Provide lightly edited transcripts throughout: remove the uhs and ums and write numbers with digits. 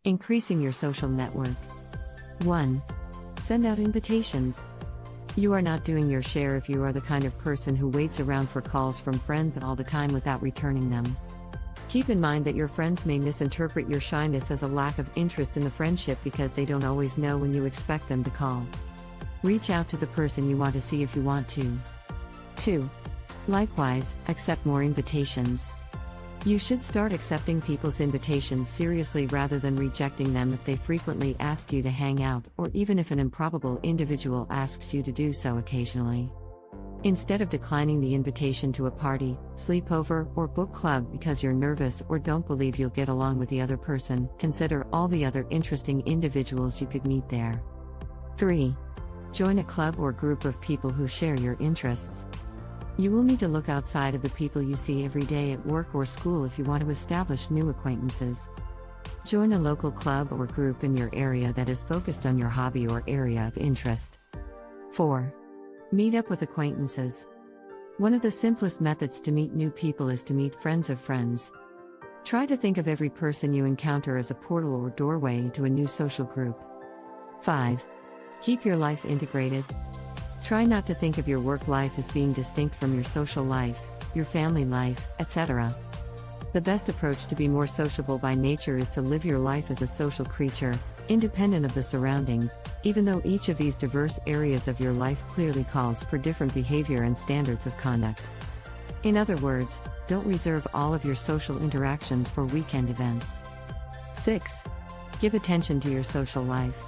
Increasing your social network. 1. Send out invitations. You are not doing your share if you are the kind of person who waits around for calls from friends all the time without returning them. Keep in mind that your friends may misinterpret your shyness as a lack of interest in the friendship because they don't always know when you expect them to call. Reach out to the person you want to see if you want to. 2. Likewise, accept more invitations. You should start accepting people's invitations seriously rather than rejecting them if they frequently ask you to hang out or even if an improbable individual asks you to do so occasionally. Instead of declining the invitation to a party, sleepover, or book club because you're nervous or don't believe you'll get along with the other person, consider all the other interesting individuals you could meet there. 3. Join a club or group of people who share your interests. You will need to look outside of the people you see every day at work or school if you want to establish new acquaintances. Join a local club or group in your area that is focused on your hobby or area of interest. 4. Meet up with acquaintances. One of the simplest methods to meet new people is to meet friends of friends. Try to think of every person you encounter as a portal or doorway to a new social group. 5. Keep your life integrated. Try not to think of your work life as being distinct from your social life, your family life, etc. The best approach to be more sociable by nature is to live your life as a social creature, independent of the surroundings, even though each of these diverse areas of your life clearly calls for different behavior and standards of conduct. In other words, don't reserve all of your social interactions for weekend events. 6. Give attention to your social life.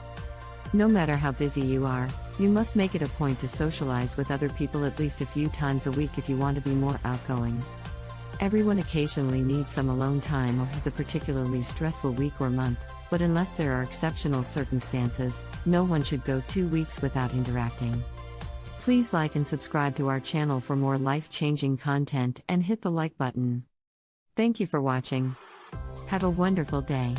No matter how busy you are, you must make it a point to socialize with other people at least a few times a week if you want to be more outgoing. Everyone occasionally needs some alone time or has a particularly stressful week or month, but unless there are exceptional circumstances, no one should go 2 weeks without interacting. Please like and subscribe to our channel for more life-changing content and hit the like button. Thank you for watching. Have a wonderful day.